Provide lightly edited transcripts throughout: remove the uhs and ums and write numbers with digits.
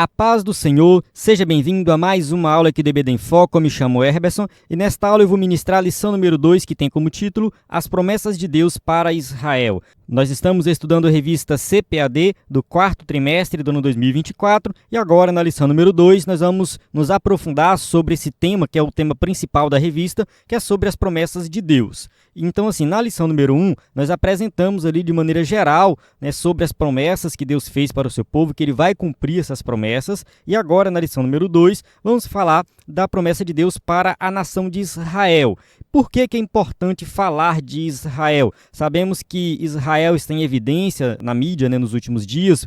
A paz do Senhor, seja bem-vindo a mais uma aula aqui do EBD em Foco. Eu me chamo Herberson e nesta aula eu vou ministrar a lição número 2, que tem como título As Promessas de Deus para Israel. Nós estamos estudando a revista CPAD do quarto trimestre do ano 2024 e agora na lição número 2 nós vamos nos aprofundar sobre esse tema, que é o tema principal da revista, que é sobre as promessas de Deus. Então, assim, na lição número 1, nós apresentamos ali de maneira geral, sobre as promessas que Deus fez para o seu povo, que ele vai cumprir essas promessas. E agora, na lição número 2, vamos falar da promessa de Deus para a nação de Israel. Por que é importante falar de Israel? Sabemos que Israel está em evidência na mídia, nos últimos dias,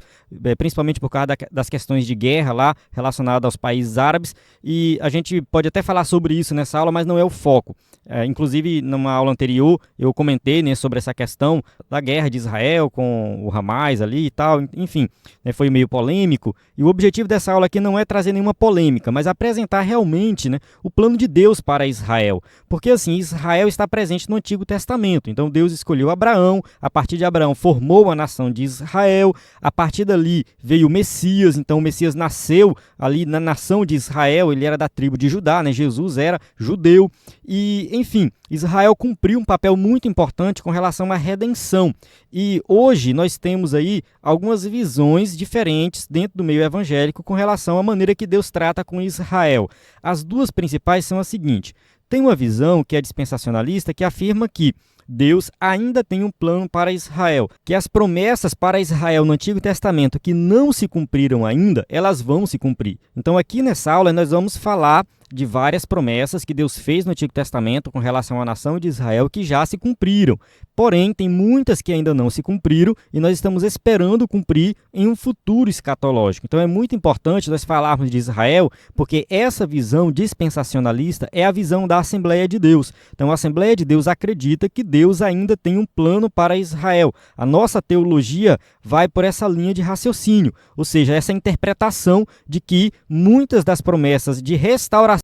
principalmente por causa das questões de guerra lá relacionadas aos países árabes, e a gente pode até falar sobre isso nessa aula, mas não é o foco. Inclusive, numa aula anterior, eu comentei sobre essa questão da guerra de Israel com o Hamas ali e tal, enfim, foi meio polêmico, e o objetivo dessa aula aqui não é trazer nenhuma polêmica, mas apresentar realmente o plano de Deus para Israel, porque assim, Israel está presente no Antigo Testamento, então Deus escolheu Abraão, a partir de Abraão formou a nação de Israel, a partir dali veio o Messias, então o Messias nasceu ali na nação de Israel, ele era da tribo de Judá, Jesus era judeu, e enfim, Israel cumpriu um papel muito importante com relação à redenção. E hoje nós temos aí algumas visões diferentes dentro do meio evangélico com relação à maneira que Deus trata com Israel. As duas principais são as seguintes. Tem uma visão que é dispensacionalista que afirma que Deus ainda tem um plano para Israel, que as promessas para Israel no Antigo Testamento que não se cumpriram ainda, elas vão se cumprir. Então aqui nessa aula nós vamos falar de várias promessas que Deus fez no Antigo Testamento com relação à nação de Israel que já se cumpriram. Porém, tem muitas que ainda não se cumpriram e nós estamos esperando cumprir em um futuro escatológico. Então é muito importante nós falarmos de Israel, porque essa visão dispensacionalista é a visão da Assembleia de Deus. Então a Assembleia de Deus acredita que Deus ainda tem um plano para Israel. A nossa teologia vai por essa linha de raciocínio, ou seja, essa interpretação de que muitas das promessas de restauração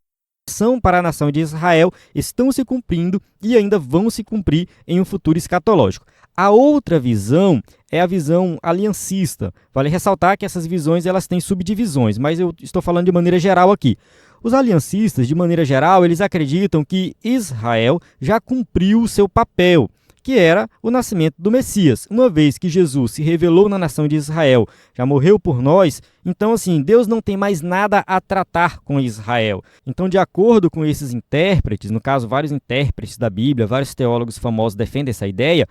para a nação de Israel estão se cumprindo e ainda vão se cumprir em um futuro escatológico. A outra visão é a visão aliancista. Vale ressaltar que essas visões elas têm subdivisões, mas eu estou falando de maneira geral aqui. Os aliancistas, de maneira geral, eles acreditam que Israel já cumpriu o seu papel, que era o nascimento do Messias. Uma vez que Jesus se revelou na nação de Israel, já morreu por nós, então assim, Deus não tem mais nada a tratar com Israel. Então, de acordo com esses intérpretes, no caso, vários intérpretes da Bíblia, vários teólogos famosos defendem essa ideia,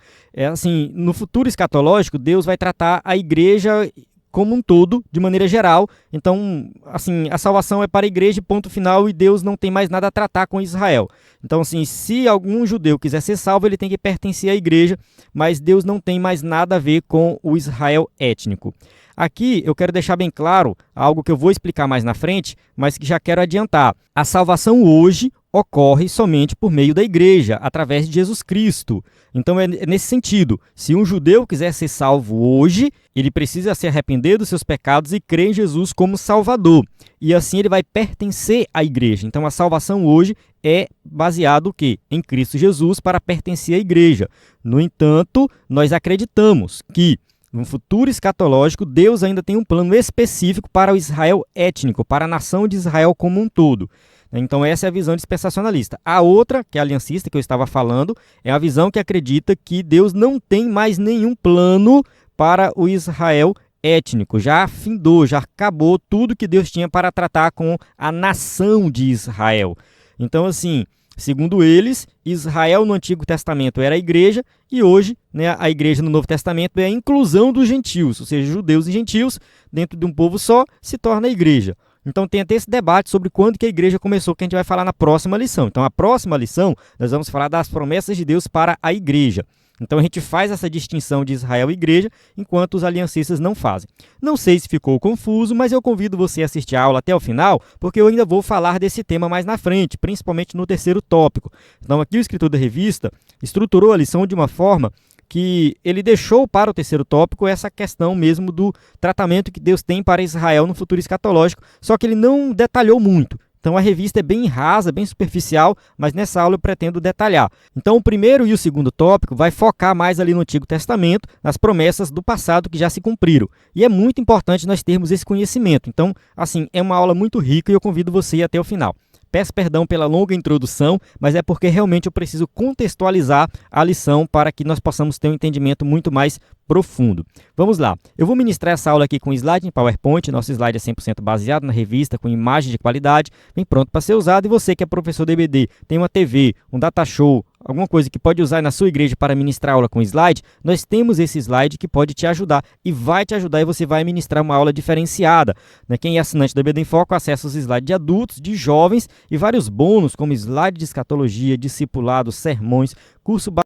assim, no futuro escatológico, Deus vai tratar a igreja como um todo, de maneira geral. Então, assim, a salvação é para a igreja, ponto final, e Deus não tem mais nada a tratar com Israel. Então, assim, se algum judeu quiser ser salvo, ele tem que pertencer à igreja, mas Deus não tem mais nada a ver com o Israel étnico. Aqui eu quero deixar bem claro algo que eu vou explicar mais na frente, mas que já quero adiantar. A salvação hoje ocorre somente por meio da igreja, através de Jesus Cristo. Então é nesse sentido, se um judeu quiser ser salvo hoje, ele precisa se arrepender dos seus pecados e crer em Jesus como Salvador. E assim ele vai pertencer à igreja. Então a salvação hoje é baseada o quê? Em Cristo Jesus para pertencer à igreja. No entanto, nós acreditamos que no futuro escatológico, Deus ainda tem um plano específico para o Israel étnico, para a nação de Israel como um todo. Então essa é a visão dispensacionalista. A outra, que é a aliancista que eu estava falando, é a visão que acredita que Deus não tem mais nenhum plano para o Israel étnico. Já findou, já acabou tudo que Deus tinha para tratar com a nação de Israel. Então assim, segundo eles, Israel no Antigo Testamento era a igreja e hoje a igreja no Novo Testamento é a inclusão dos gentios, ou seja, judeus e gentios dentro de um povo só se torna a igreja. Então tem até esse debate sobre quando que a igreja começou, que a gente vai falar na próxima lição. Então a próxima lição nós vamos falar das promessas de Deus para a igreja. Então a gente faz essa distinção de Israel e igreja, enquanto os aliancistas não fazem. Não sei se ficou confuso, mas eu convido você a assistir a aula até o final, porque eu ainda vou falar desse tema mais na frente, principalmente no terceiro tópico. Então aqui o escritor da revista estruturou a lição de uma forma que ele deixou para o terceiro tópico essa questão mesmo do tratamento que Deus tem para Israel no futuro escatológico, só que ele não detalhou muito. Então a revista é bem rasa, bem superficial, mas nessa aula eu pretendo detalhar. Então o primeiro e o segundo tópico vai focar mais ali no Antigo Testamento, nas promessas do passado que já se cumpriram. E é muito importante nós termos esse conhecimento. Então, assim, é uma aula muito rica e eu convido você a ir até o final. Peço perdão pela longa introdução, mas é porque realmente eu preciso contextualizar a lição para que nós possamos ter um entendimento muito mais profundo. Vamos lá. Eu vou ministrar essa aula aqui com slide em PowerPoint. Nosso slide é 100% baseado na revista, com imagem de qualidade, bem pronto para ser usado. E você que é professor de EBD, tem uma TV, um data show, alguma coisa que pode usar na sua igreja para ministrar aula com slide, nós temos esse slide que pode te ajudar e vai te ajudar e você vai ministrar uma aula diferenciada. Quem é assinante do EBD em Foco acessa os slides de adultos, de jovens e vários bônus como slide de escatologia, discipulado, sermões, curso básico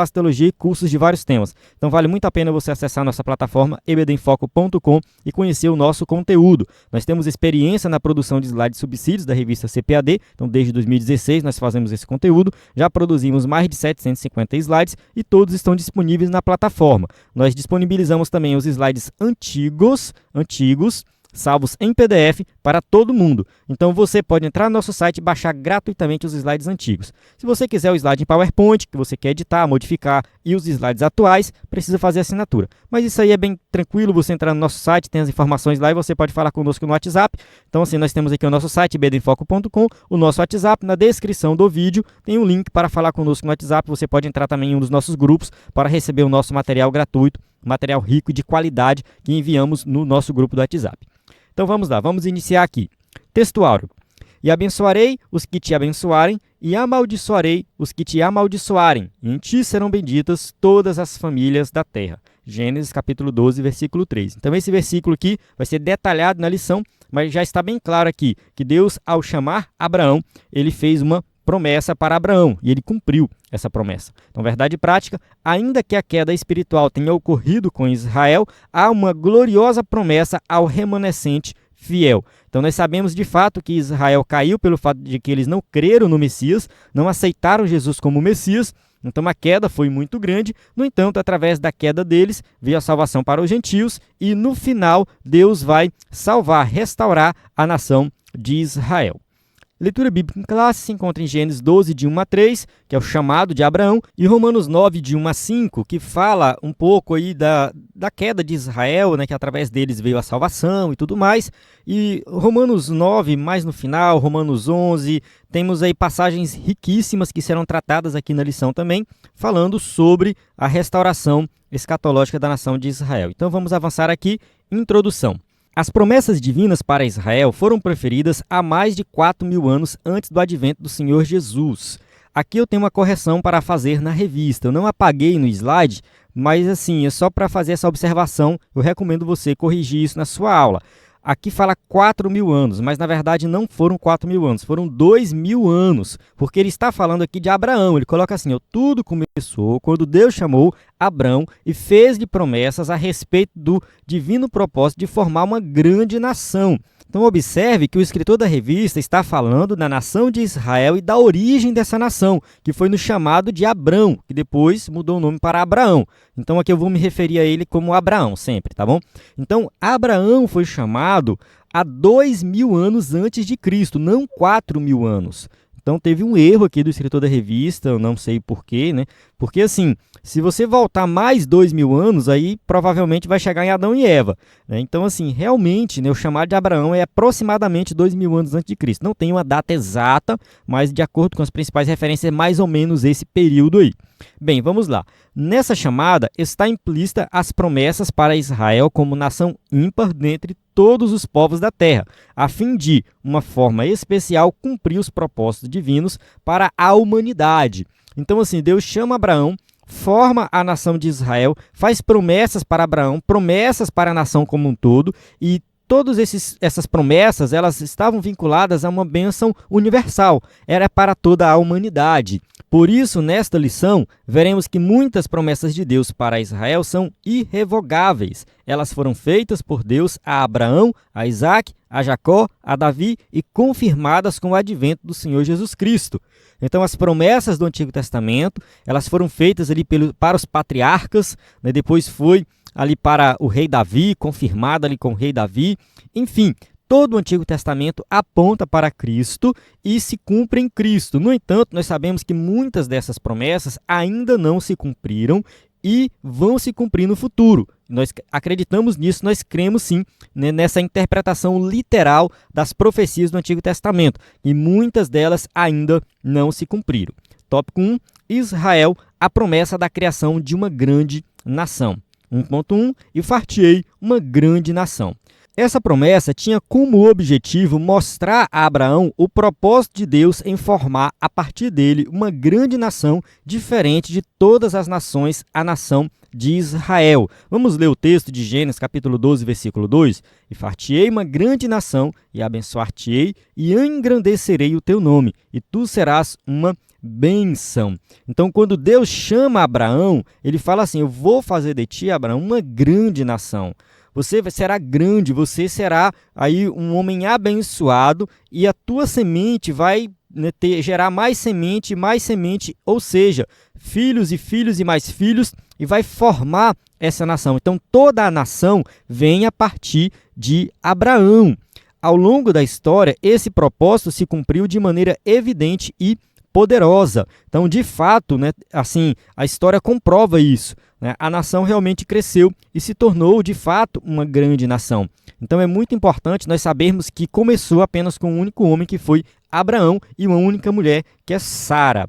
de teologia e cursos de vários temas. Então vale muito a pena você acessar a nossa plataforma ebdemfoco.com e conhecer o nosso conteúdo. Nós temos experiência na produção de slides subsídios da revista CPAD, então desde 2016 nós fazemos esse conteúdo, já produzimos mais de 750 slides e todos estão disponíveis na plataforma. Nós disponibilizamos também os slides antigos, salvos em PDF para todo mundo. Então você pode entrar no nosso site e baixar gratuitamente os slides antigos. Se você quiser o slide em PowerPoint, que você quer editar, modificar, e os slides atuais, precisa fazer assinatura. Mas isso aí é bem tranquilo, você entrar no nosso site, tem as informações lá e você pode falar conosco no WhatsApp. Então assim, nós temos aqui o nosso site, ebdemfoco.com, o nosso WhatsApp, na descrição do vídeo tem um link para falar conosco no WhatsApp. Você pode entrar também em um dos nossos grupos para receber o nosso material gratuito, material rico e de qualidade que enviamos no nosso grupo do WhatsApp. Então vamos lá, vamos iniciar aqui. Texto áureo. E abençoarei os que te abençoarem, e amaldiçoarei os que te amaldiçoarem. E em ti serão benditas todas as famílias da terra. Gênesis capítulo 12, versículo 3. Então esse versículo aqui vai ser detalhado na lição, mas já está bem claro aqui que Deus, ao chamar Abraão, ele fez uma promessa para Abraão, e ele cumpriu essa promessa. Então, verdade prática, ainda que a queda espiritual tenha ocorrido com Israel, há uma gloriosa promessa ao remanescente fiel. Então, nós sabemos de fato que Israel caiu pelo fato de que eles não creram no Messias, não aceitaram Jesus como Messias. Então, a queda foi muito grande. No entanto, através da queda deles, veio a salvação para os gentios e, no final, Deus vai salvar, restaurar a nação de Israel. Leitura bíblica em classe se encontra em Gênesis 12, de 1 a 3, que é o chamado de Abraão, e Romanos 9, de 1 a 5, que fala um pouco aí da queda de Israel, né, que através deles veio a salvação e tudo mais. E Romanos 9, mais no final, Romanos 11, temos aí passagens riquíssimas que serão tratadas aqui na lição também, falando sobre a restauração escatológica da nação de Israel. Então vamos avançar aqui, introdução. As promessas divinas para Israel foram proferidas há mais de 4.000 anos antes do advento do Senhor Jesus. Aqui eu tenho uma correção para fazer na revista. Eu não apaguei no slide, mas assim, é só para fazer essa observação. Eu recomendo você corrigir isso na sua aula. Aqui fala 4.000 anos, mas na verdade não foram 4.000 anos, foram 2.000 anos, porque ele está falando aqui de Abraão. Ele coloca assim, tudo começou quando Deus chamou Abraão e fez-lhe promessas a respeito do divino propósito de formar uma grande nação. Então observe que o escritor da revista está falando da nação de Israel e da origem dessa nação, que foi no chamado de Abrão, que depois mudou o nome para Abraão. Então aqui eu vou me referir a ele como Abraão sempre, tá bom? Então Abraão foi chamado há 2.000 anos antes de Cristo, não 4.000 anos. Então teve um erro aqui do escritor da revista, eu não sei porquê, né? Porque assim, se você voltar mais 2.000 anos, aí provavelmente vai chegar em Adão e Eva, né? Então assim, realmente, né, o chamado de Abraão é aproximadamente 2.000 anos antes de Cristo. Não tem uma data exata, mas de acordo com as principais referências, é mais ou menos esse período aí. Bem, vamos lá. Nessa chamada está implícita as promessas para Israel como nação ímpar dentre todos os povos da terra, a fim de, uma forma especial, cumprir os propósitos divinos para a humanidade. Então, assim, Deus chama Abraão, forma a nação de Israel, faz promessas para Abraão, promessas para a nação como um todo, e todas essas promessas, elas estavam vinculadas a uma bênção universal, era para toda a humanidade. Por isso, nesta lição, veremos que muitas promessas de Deus para Israel são irrevogáveis. Elas foram feitas por Deus a Abraão, a Isaac, a Jacó, a Davi e confirmadas com o advento do Senhor Jesus Cristo. Então, as promessas do Antigo Testamento, elas foram feitas ali para os patriarcas, né? Depois foi ali para o rei Davi, confirmada ali com o rei Davi. Enfim, todo o Antigo Testamento aponta para Cristo e se cumpre em Cristo. No entanto, nós sabemos que muitas dessas promessas ainda não se cumpriram e vão se cumprir no futuro. Nós acreditamos nisso, nós cremos sim, né, nessa interpretação literal das profecias do Antigo Testamento, e muitas delas ainda não se cumpriram. Tópico 1, Israel, a promessa da criação de uma grande nação. 1.1, e far-te-ei uma grande nação. Essa promessa tinha como objetivo mostrar a Abraão o propósito de Deus em formar, a partir dele, uma grande nação diferente de todas as nações, a nação de Israel. Vamos ler o texto de Gênesis, capítulo 12, versículo 2. E far-te-ei uma grande nação, e abençoar-te-ei, e engrandecerei o teu nome, e tu serás uma bênção. Então, quando Deus chama Abraão, ele fala assim: eu vou fazer de ti, Abraão, uma grande nação. Você será grande, você será aí um homem abençoado, e a tua semente vai, né, gerar mais semente, ou seja, filhos e mais filhos, e vai formar essa nação. Então, toda a nação vem a partir de Abraão. Ao longo da história, esse propósito se cumpriu de maneira evidente e poderosa. Então, de fato, né, assim, a história comprova isso, né? A nação realmente cresceu e se tornou, de fato, uma grande nação. Então, é muito importante nós sabermos que começou apenas com um único homem, que foi Abraão, e uma única mulher, que é Sara.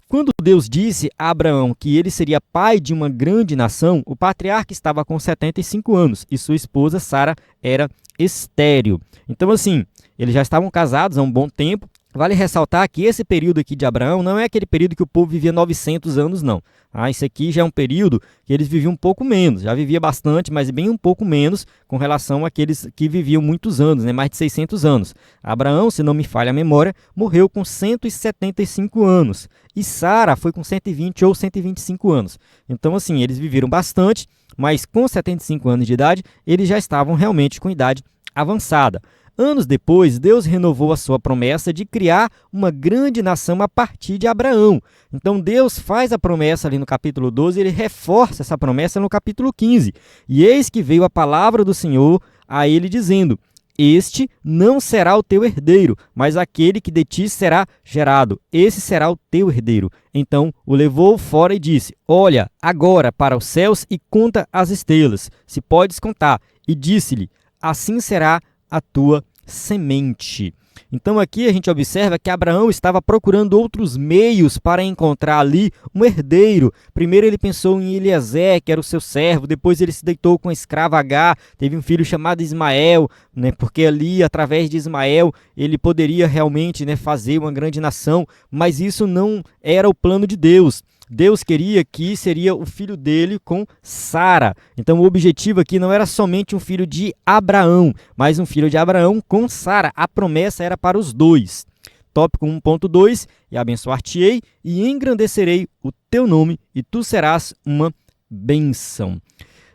Quando Deus disse a Abraão que ele seria pai de uma grande nação, o patriarca estava com 75 anos e sua esposa, Sara, era estéril. Então, assim, eles já estavam casados há um bom tempo. Vale ressaltar que esse período aqui de Abraão não é aquele período que o povo vivia 900 anos, não. Isso aqui já é um período que eles viviam um pouco menos. Já vivia bastante, mas bem um pouco menos com relação àqueles que viviam muitos anos, né? Mais de 600 anos. Abraão, se não me falha a memória, morreu com 175 anos. E Sara foi com 120 ou 125 anos. Então, assim, eles viveram bastante, mas com 75 anos de idade, eles já estavam realmente com idade avançada. Anos depois, Deus renovou a sua promessa de criar uma grande nação a partir de Abraão. Então, Deus faz a promessa ali no capítulo 12, ele reforça essa promessa no capítulo 15. E eis que veio a palavra do Senhor a ele dizendo: este não será o teu herdeiro, mas aquele que de ti será gerado. Esse será o teu herdeiro. Então o levou fora e disse: olha agora para os céus e conta as estrelas, se podes contar. E disse-lhe: assim será a tua semente. Então aqui a gente observa que Abraão estava procurando outros meios para encontrar ali um herdeiro. Primeiro ele pensou em Eliezer, que era o seu servo. Depois ele se deitou com a escrava Agar, teve um filho chamado Ismael, né, porque ali, através de Ismael, ele poderia realmente, né, fazer uma grande nação. Mas isso não era o plano de Deus. Deus queria que seria o filho dele com Sara. Então o objetivo aqui não era somente um filho de Abraão, mas um filho de Abraão com Sara. A promessa era para os dois. Tópico 1.2, e abençoar-te-ei e engrandecerei o teu nome, e tu serás uma bênção.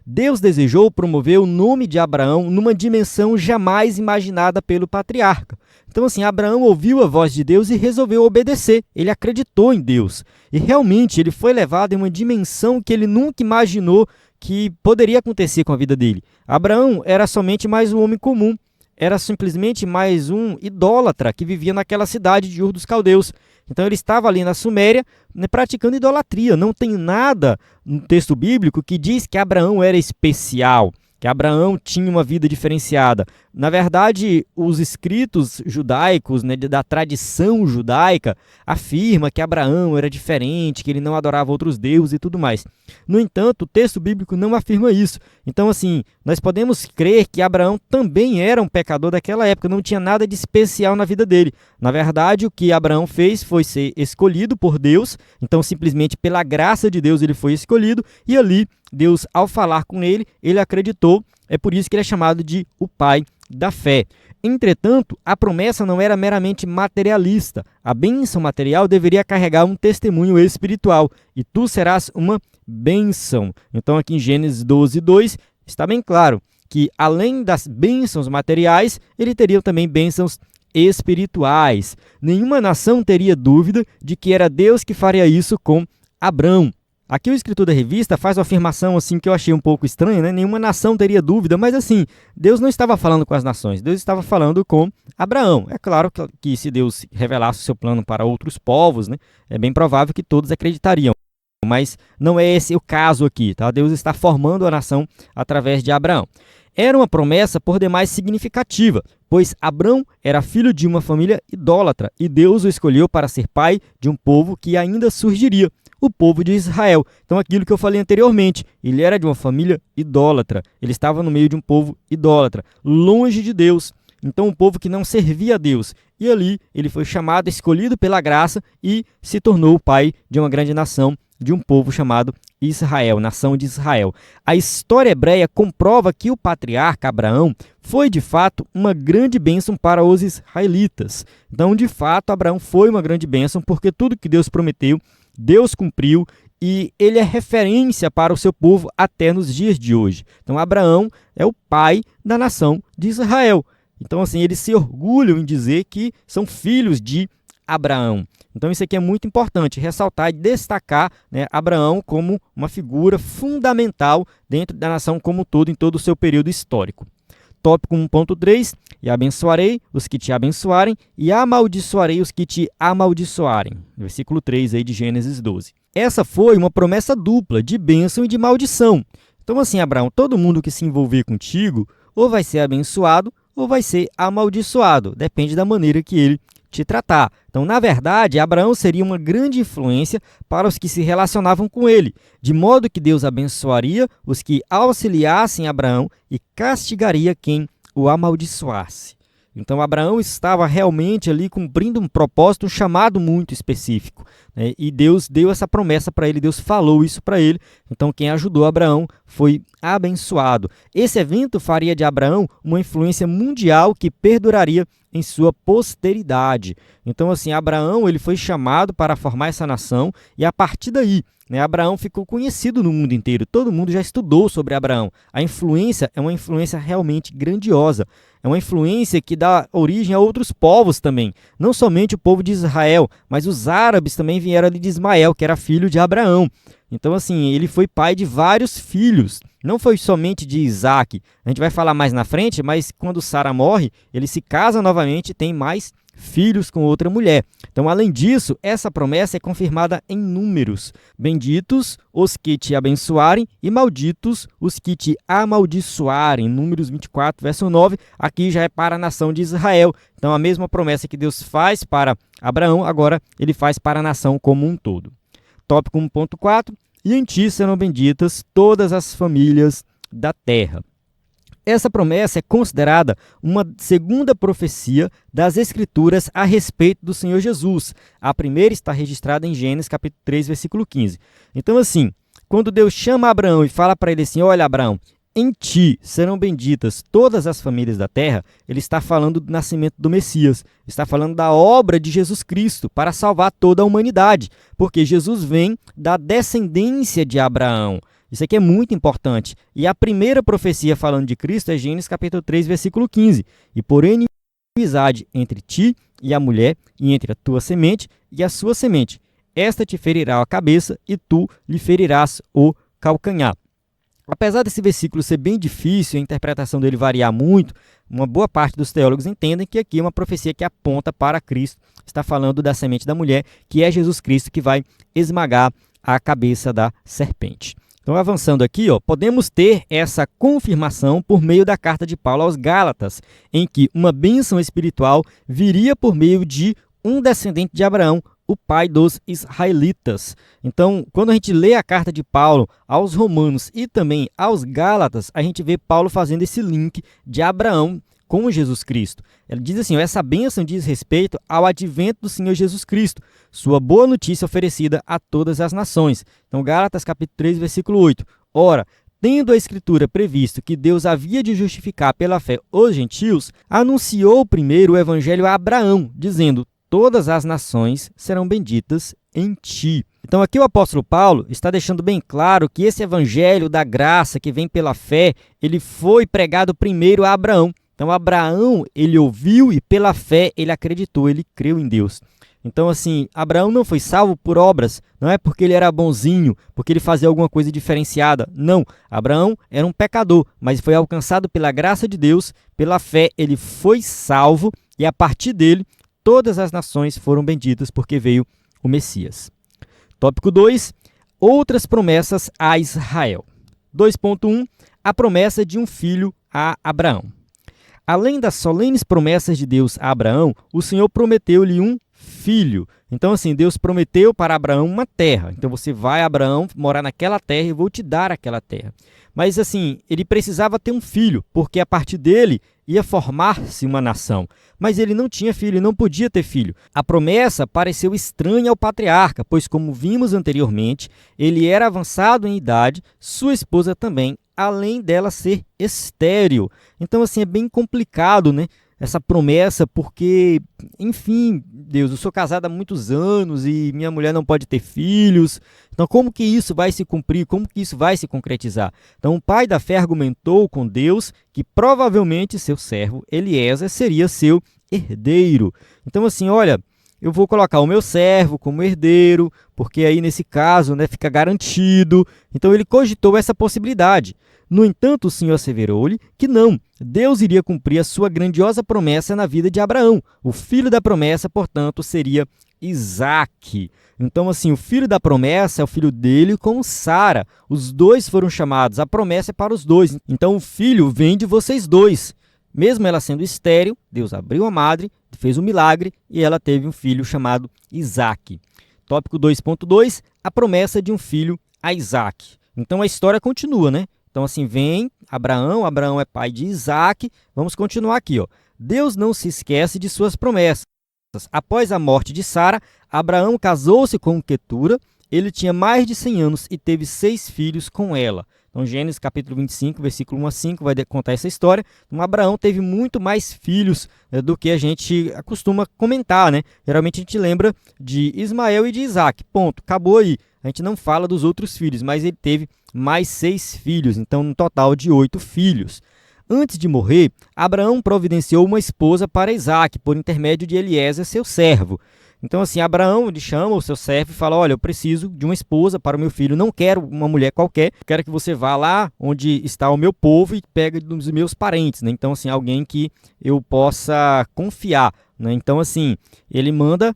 Deus desejou promover o nome de Abraão numa dimensão jamais imaginada pelo patriarca. Então, assim, Abraão ouviu a voz de Deus e resolveu obedecer. Ele acreditou em Deus. E realmente ele foi levado em uma dimensão que ele nunca imaginou que poderia acontecer com a vida dele. Abraão era somente mais um homem comum. Era simplesmente mais um idólatra que vivia naquela cidade de Ur dos Caldeus. Então ele estava ali na Suméria, né, praticando idolatria. Não tem nada no texto bíblico que diz que Abraão era especial, que Abraão tinha uma vida diferenciada. Na verdade, os escritos judaicos, né, da tradição judaica, afirma que Abraão era diferente, que ele não adorava outros deuses e tudo mais. No entanto, o texto bíblico não afirma isso. Então, assim, nós podemos crer que Abraão também era um pecador daquela época, não tinha nada de especial na vida dele. Na verdade, o que Abraão fez foi ser escolhido por Deus, então simplesmente pela graça de Deus ele foi escolhido, e ali Deus, ao falar com ele, ele acreditou. É por isso que ele é chamado de o pai da fé. Entretanto, a promessa não era meramente materialista. A bênção material deveria carregar um testemunho espiritual. E tu serás uma bênção. Então aqui em Gênesis 12, 2, está bem claro que além das bênçãos materiais, ele teria também bênçãos espirituais. Nenhuma nação teria dúvida de que era Deus que faria isso com Abrão. Aqui o escritor da revista faz uma afirmação assim que eu achei um pouco estranha, né? Nenhuma nação teria dúvida, mas assim, Deus não estava falando com as nações, Deus estava falando com Abraão. É claro que se Deus revelasse o seu plano para outros povos, né, é bem provável que todos acreditariam. Mas não é esse o caso aqui, tá? Deus está formando a nação através de Abraão. Era uma promessa por demais significativa, pois Abrão era filho de uma família idólatra e Deus o escolheu para ser pai de um povo que ainda surgiria, o povo de Israel. Então, aquilo que eu falei anteriormente, ele era de uma família idólatra, ele estava no meio de um povo idólatra, longe de Deus. Então, um povo que não servia a Deus. E ali ele foi chamado, escolhido pela graça e se tornou o pai de uma grande nação, de um povo chamado Israel, nação de Israel. A história hebreia comprova que o patriarca Abraão foi, de fato, uma grande bênção para os israelitas. Então, de fato, Abraão foi uma grande bênção, porque tudo que Deus prometeu, Deus cumpriu, e ele é referência para o seu povo até nos dias de hoje. Então, Abraão é o pai da nação de Israel. Então, assim, eles se orgulham em dizer que são filhos de Abraão. Então, isso aqui é muito importante, ressaltar e destacar, né, Abraão como uma figura fundamental dentro da nação como um todo, em todo o seu período histórico. Tópico 1.3, e abençoarei os que te abençoarem, e amaldiçoarei os que te amaldiçoarem. Versículo 3 aí de Gênesis 12. Essa foi uma promessa dupla, de bênção e de maldição. Então, assim, Abraão, todo mundo que se envolver contigo, ou vai ser abençoado, ou vai ser amaldiçoado. Depende da maneira que ele te tratar. Então, na verdade, Abraão seria uma grande influência para os que se relacionavam com ele, de modo que Deus abençoaria os que auxiliassem Abraão e castigaria quem o amaldiçoasse. Então, Abraão estava realmente ali cumprindo um propósito, um chamado muito específico, né? E Deus deu essa promessa para ele, Deus falou isso para ele. Então, quem ajudou Abraão foi abençoado. Esse evento faria de Abraão uma influência mundial que perduraria em sua posteridade. Então, assim, Abraão ele foi chamado para formar essa nação e a partir daí, né, Abraão ficou conhecido no mundo inteiro. Todo mundo já estudou sobre Abraão. A influência é uma influência realmente grandiosa. É uma influência que dá origem a outros povos também. Não somente o povo de Israel, mas os árabes também vieram ali de Ismael, que era filho de Abraão. Então, assim, ele foi pai de vários filhos. Não foi somente de Isaac. A gente vai falar mais na frente, mas quando Sara morre, ele se casa novamente e tem mais filhos com outra mulher. Então, além disso, essa promessa é confirmada em números. Benditos os que te abençoarem e malditos os que te amaldiçoarem. Números 24, verso 9, aqui já é para a nação de Israel. Então, a mesma promessa que Deus faz para Abraão, agora ele faz para a nação como um todo. Tópico 1.4, e em ti serão benditas todas as famílias da terra. Essa promessa é considerada uma segunda profecia das Escrituras a respeito do Senhor Jesus. A primeira está registrada em Gênesis capítulo 3, versículo 15. Então, assim, quando Deus chama Abraão e fala para ele assim, olha, Abraão, em ti serão benditas todas as famílias da terra, ele está falando do nascimento do Messias, está falando da obra de Jesus Cristo para salvar toda a humanidade, porque Jesus vem da descendência de Abraão. Isso aqui é muito importante. E a primeira profecia falando de Cristo é Gênesis capítulo 3, versículo 15. E por inimizade entre ti e a mulher, e entre a tua semente e a sua semente, esta te ferirá a cabeça e tu lhe ferirás o calcanhar. Apesar desse versículo ser bem difícil, a interpretação dele variar muito, uma boa parte dos teólogos entendem que aqui é uma profecia que aponta para Cristo. Está falando da semente da mulher, que é Jesus Cristo, que vai esmagar a cabeça da serpente. Então, avançando aqui, podemos ter essa confirmação por meio da carta de Paulo aos Gálatas, em que uma bênção espiritual viria por meio de um descendente de Abraão, o pai dos israelitas. Então, quando a gente lê a carta de Paulo aos Romanos e também aos Gálatas, a gente vê Paulo fazendo esse link de Abraão com Jesus Cristo. Ele diz assim, essa bênção diz respeito ao advento do Senhor Jesus Cristo, sua boa notícia oferecida a todas as nações. Então, Gálatas capítulo 3, versículo 8. Ora, tendo a Escritura previsto que Deus havia de justificar pela fé os gentios, anunciou primeiro o evangelho a Abraão, dizendo, todas as nações serão benditas em ti. Então aqui o apóstolo Paulo está deixando bem claro que esse evangelho da graça que vem pela fé, ele foi pregado primeiro a Abraão. Então Abraão, ele ouviu e pela fé ele acreditou, ele creu em Deus. Então, assim, Abraão não foi salvo por obras, não é porque ele era bonzinho, porque ele fazia alguma coisa diferenciada. Não, Abraão era um pecador, mas foi alcançado pela graça de Deus, pela fé ele foi salvo e a partir dele todas as nações foram benditas porque veio o Messias. Tópico 2, outras promessas a Israel. 2.1, a promessa de um filho a Abraão. Além das solenes promessas de Deus a Abraão, o Senhor prometeu-lhe um filho. Então, assim, Deus prometeu para Abraão uma terra. Então, você vai, Abraão, morar naquela terra e vou te dar aquela terra. Mas, assim, ele precisava ter um filho, porque a partir dele ia formar-se uma nação. Mas ele não tinha filho, não podia ter filho. A promessa pareceu estranha ao patriarca, pois, como vimos anteriormente, ele era avançado em idade, sua esposa também, além dela ser estéril. Então, assim, é bem complicado, né? Essa promessa, porque, enfim, Deus, eu sou casado há muitos anos e minha mulher não pode ter filhos. Então, como que isso vai se cumprir? Como que isso vai se concretizar? Então, o pai da fé argumentou com Deus que provavelmente seu servo Eliezer seria seu herdeiro. Então, assim, olha, eu vou colocar o meu servo como herdeiro, porque aí, nesse caso, né, fica garantido. Então, ele cogitou essa possibilidade. No entanto, o Senhor asseverou-lhe que não, Deus iria cumprir a sua grandiosa promessa na vida de Abraão. O filho da promessa, portanto, seria Isaque. Então, assim, o filho da promessa é o filho dele com Sara. Os dois foram chamados, a promessa é para os dois. Então, o filho vem de vocês dois. Mesmo ela sendo estéril, Deus abriu a madre, fez um milagre e ela teve um filho chamado Isaque. Tópico 2.2, a promessa de um filho a Isaque. Então, a história continua, né? Então, assim, vem Abraão é pai de Isaque. Vamos continuar aqui, ó. Deus não se esquece de suas promessas. Após a morte de Sara, Abraão casou-se com Quetura. Ele tinha mais de 100 anos e teve 6 filhos com ela. Então, Gênesis capítulo 25, versículo 1 a 5, vai contar essa história. Então, Abraão teve muito mais filhos do que a gente costuma comentar, né? Geralmente a gente lembra de Ismael e de Isaque. Ponto, acabou aí. A gente não fala dos outros filhos, mas ele teve mais 6 filhos, então um total de 8 filhos. Antes de morrer, Abraão providenciou uma esposa para Isaque, por intermédio de Eliezer, seu servo. Então, assim, Abraão ele chama o seu servo e fala, olha, eu preciso de uma esposa para o meu filho, não quero uma mulher qualquer, quero que você vá lá onde está o meu povo e pegue dos meus parentes, né? Então, assim, alguém que eu possa confiar, né? Então, assim, ele manda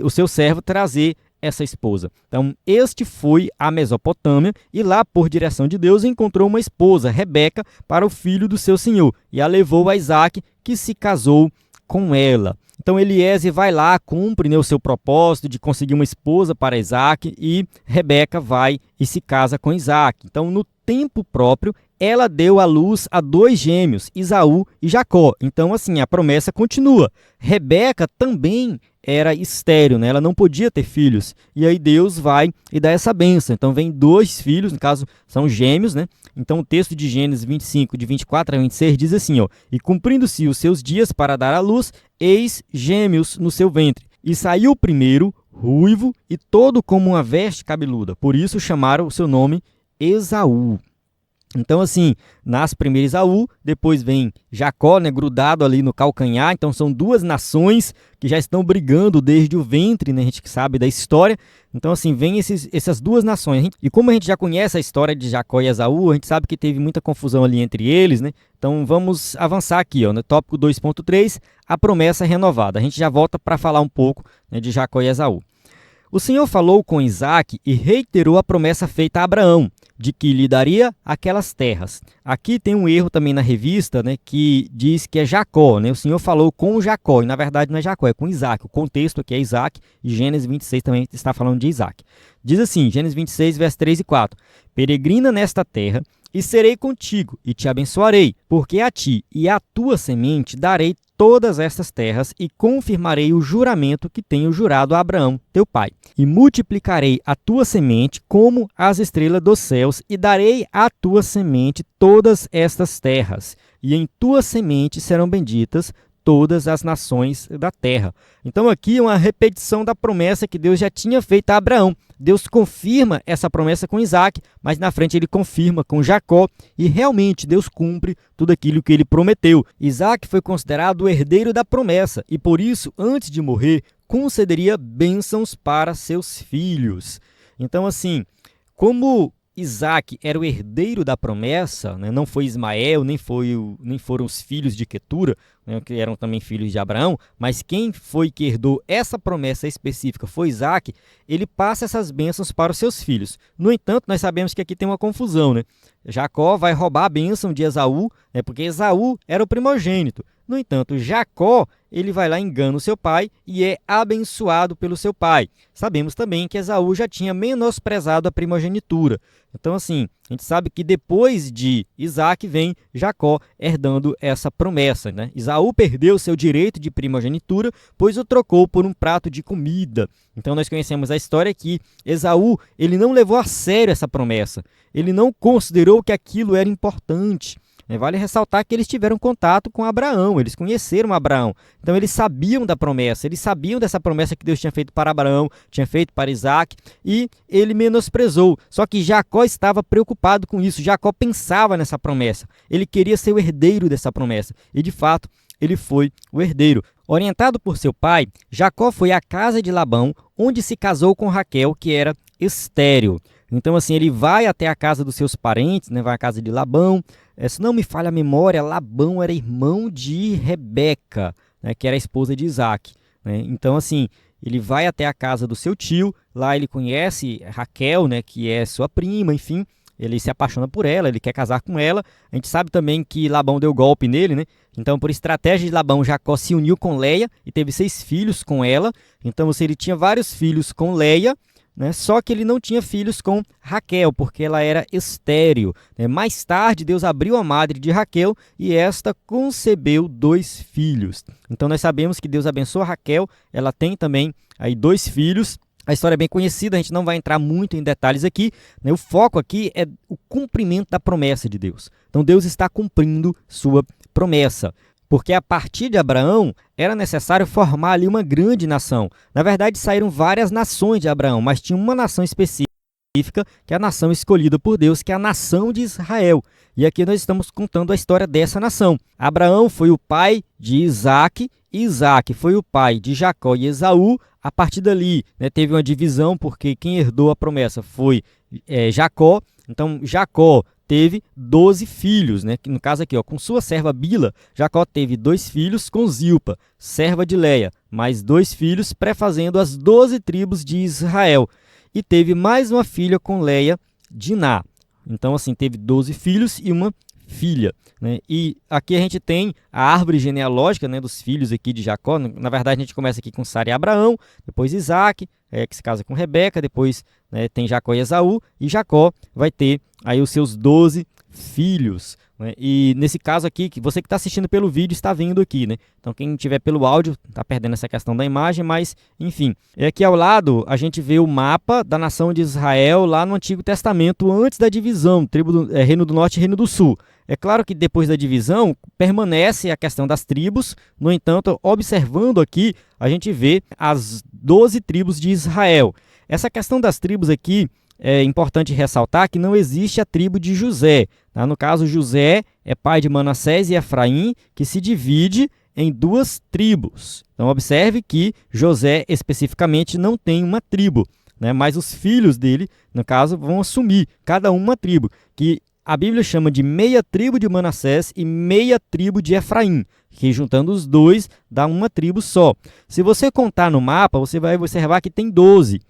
o seu servo trazer essa esposa. Então, este foi à Mesopotâmia e lá, por direção de Deus, encontrou uma esposa, Rebeca, para o filho do seu senhor e a levou a Isaque, que se casou com ela. Então, Eliezer vai lá, cumpre, né, o seu propósito de conseguir uma esposa para Isaque e Rebeca vai e se casa com Isaque. Então, no tempo próprio, ela deu à luz a 2 gêmeos, Esaú e Jacó. Então, assim, a promessa continua. Rebeca também era estéril, né? Ela não podia ter filhos. E aí Deus vai e dá essa bênção. Então, vem 2 filhos, no caso, são gêmeos, né? Então, o texto de Gênesis 25, de 24 a 26, diz assim, ó, e cumprindo-se os seus dias para dar à luz, eis gêmeos no seu ventre. E saiu o primeiro, ruivo, e todo como uma veste cabeluda. Por isso chamaram o seu nome Esaú. Então, assim, nasce primeiro Esaú, depois vem Jacó, né, grudado ali no calcanhar. Então, são 2 nações que já estão brigando desde o ventre, né, a gente sabe da história. Então, assim, vem essas 2 nações. E como a gente já conhece a história de Jacó e Esaú, a gente sabe que teve muita confusão ali entre eles, né? Então, vamos avançar aqui, ó, no tópico 2.3, a promessa renovada. A gente já volta para falar um pouco, né, de Jacó e Esaú. O Senhor falou com Isaque e reiterou a promessa feita a Abraão, de que lhe daria aquelas terras. Aqui tem um erro também na revista, né, que diz que é Jacó, né? O Senhor falou com Jacó, e na verdade não é Jacó, é com Isaque. O contexto aqui é Isaque, e Gênesis 26 também está falando de Isaque. Diz assim, Gênesis 26, versos 3 e 4. Peregrina nesta terra, e serei contigo, e te abençoarei, porque a ti e à tua semente darei todas estas terras, e confirmarei o juramento que tenho jurado a Abraão, teu pai. E multiplicarei a tua semente como as estrelas dos céus, e darei à tua semente todas estas terras, e em tua semente serão benditas todas as nações da terra. Então aqui é uma repetição da promessa que Deus já tinha feito a Abraão. Deus confirma essa promessa com Isaque, mas na frente ele confirma com Jacó, e realmente Deus cumpre tudo aquilo que ele prometeu. Isaque foi considerado o herdeiro da promessa, e por isso, antes de morrer, concederia bênçãos para seus filhos. Então, assim, como Isaac era o herdeiro da promessa, né? Não foi Ismael, nem foram os filhos de Quetura, né? Que eram também filhos de Abraão, mas quem foi que herdou essa promessa específica foi Isaac. Ele passa essas bênçãos para os seus filhos. No entanto, nós sabemos que aqui tem uma confusão, né? Jacó vai roubar a bênção de Esaú, né? Porque Esaú era o primogênito. No entanto, Jacó, ele vai lá, engana o seu pai e é abençoado pelo seu pai. Sabemos também que Esaú já tinha menosprezado a primogenitura. Então, assim, a gente sabe que depois de Isaac vem Jacó herdando essa promessa, né? Esaú perdeu seu direito de primogenitura, pois o trocou por um prato de comida. Então, nós conhecemos a história que Esaú, ele não levou a sério essa promessa. Ele não considerou que aquilo era importante. Vale ressaltar que eles tiveram contato com Abraão, eles conheceram Abraão, então eles sabiam da promessa, eles sabiam dessa promessa que Deus tinha feito para Abraão, tinha feito para Isaac, e ele menosprezou. Só que Jacó estava preocupado com isso, Jacó pensava nessa promessa, ele queria ser o herdeiro dessa promessa, e de fato ele foi o herdeiro. Orientado por seu pai, Jacó foi à casa de Labão, onde se casou com Raquel, que era estéril. Então, assim, ele vai até a casa dos seus parentes, né? Vai à casa de Labão. Se não me falha a memória, Labão era irmão de Rebeca, né? Que era a esposa de Isaac, né? Então, assim, ele vai até a casa do seu tio, lá ele conhece Raquel, né? Que é sua prima, enfim, ele se apaixona por ela, ele quer casar com ela. A gente sabe também que Labão deu golpe nele, né? Então, por estratégia de Labão, Jacó se uniu com Leia e teve 6 filhos com ela. Então, assim, ele tinha vários filhos com Leia, né? Só que ele não tinha filhos com Raquel, porque ela era estéril, né? Mais tarde, Deus abriu a madre de Raquel e esta concebeu 2 filhos. Então, nós sabemos que Deus abençoa Raquel, ela tem também aí 2 filhos. A história é bem conhecida, a gente não vai entrar muito em detalhes aqui, né? O foco aqui é o cumprimento da promessa de Deus. Então, Deus está cumprindo sua promessa. Porque a partir de Abraão era necessário formar ali uma grande nação. Na verdade, saíram várias nações de Abraão, mas tinha uma nação específica, que é a nação escolhida por Deus, que é a nação de Israel. E aqui nós estamos contando a história dessa nação. Abraão foi o pai de Isaac, Isaac foi o pai de Jacó e Esaú. A partir dali, né, teve uma divisão, porque quem herdou a promessa foi Jacó. Então, Jacó teve 12 filhos, né? No caso aqui, ó, com sua serva Bila, Jacó teve 2 filhos com Zilpa, serva de Leia, mais 2 filhos, prefazendo as 12 tribos de Israel. E teve mais uma filha com Leia, Diná. Então, assim, teve 12 filhos e uma filha, né? E aqui a gente tem a árvore genealógica, né, dos filhos aqui de Jacó. Na verdade, a gente começa aqui com Sara e Abraão, depois Isaac, que se casa com Rebeca, depois, né, tem Jacó e Esaú, e Jacó vai ter aí os seus 12 filhos, né? E nesse caso aqui, que você que está assistindo pelo vídeo está vendo aqui, né? Então quem estiver pelo áudio está perdendo essa questão da imagem, mas enfim. E aqui ao lado a gente vê o mapa da nação de Israel lá no Antigo Testamento, antes da divisão, Reino do Norte e Reino do Sul. É claro que depois da divisão permanece a questão das tribos, no entanto, observando aqui, a gente vê as 12 tribos de Israel. Essa questão das tribos aqui, é importante ressaltar que não existe a tribo de José, tá? No caso, José é pai de Manassés e Efraim, que se divide em 2 tribos. Então, observe que José especificamente não tem uma tribo, né? Mas os filhos dele, no caso, vão assumir cada uma tribo, que a Bíblia chama de meia tribo de Manassés e meia tribo de Efraim, que juntando os 2 dá uma tribo só. Se você contar no mapa, você vai observar que tem 12.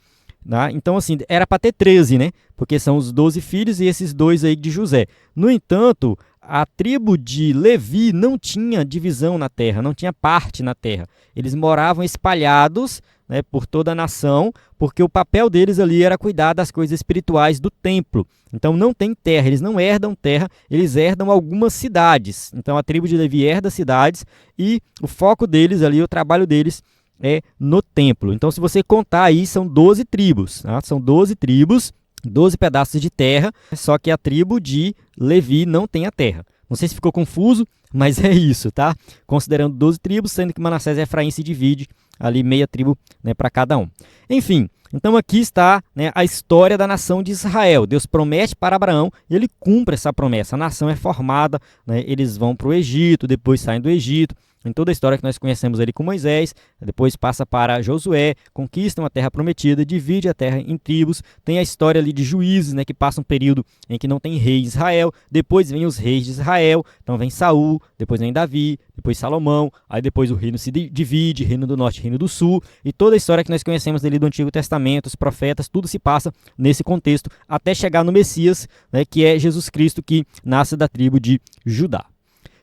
Tá? Então, assim, era para ter 13, né? Porque são os 12 filhos e esses 2 aí de José. No entanto, a tribo de Levi não tinha divisão na terra, não tinha parte na terra. Eles moravam espalhados, né, por toda a nação, porque o papel deles ali era cuidar das coisas espirituais do templo. Então não tem terra, eles não herdam terra, eles herdam algumas cidades. Então a tribo de Levi herda cidades e o foco deles ali, o trabalho deles é no templo. Então, se você contar aí, são 12 tribos, tá? São 12 tribos, 12 pedaços de terra, só que a tribo de Levi não tem a terra. Não sei se ficou confuso, mas é isso, tá? Considerando 12 tribos, sendo que Manassés e Efraim se divide ali meia tribo, né, para cada um. Enfim, então aqui está, né, a história da nação de Israel. Deus promete para Abraão e ele cumpre essa promessa. A nação é formada, né, eles vão para o Egito, depois saem do Egito. em toda a história que nós conhecemos ali com Moisés, depois passa para Josué, conquistam a terra prometida, divide a terra em tribos, tem a história ali de Juízes, né, que passa um período em que não tem rei em Israel, depois vem os reis de Israel, então vem Saul, depois vem Davi, depois Salomão, aí depois o reino se divide, reino do norte, reino do sul, e toda a história que nós conhecemos ali do Antigo Testamento, os profetas, tudo se passa nesse contexto, até chegar no Messias, né, que é Jesus Cristo, que nasce da tribo de Judá.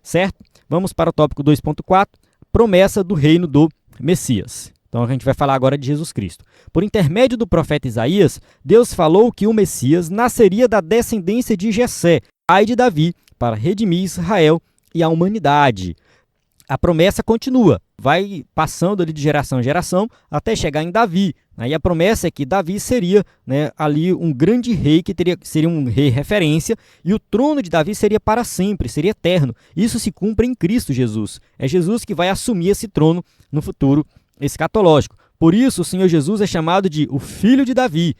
Certo? Vamos para o tópico 2.4, promessa do reino do Messias. Então a gente vai falar agora de Jesus Cristo. Por intermédio do profeta Isaías, Deus falou que o Messias nasceria da descendência de Jessé, pai de Davi, para redimir Israel e a humanidade. A promessa continua, vai passando ali de geração em geração até chegar em Davi. E a promessa é que Davi seria, né, ali um grande rei, que seria um rei referência, e o trono de Davi seria para sempre, seria eterno. Isso se cumpre em Cristo Jesus. É Jesus que vai assumir esse trono no futuro escatológico. Por isso o Senhor Jesus é chamado de o Filho de Davi,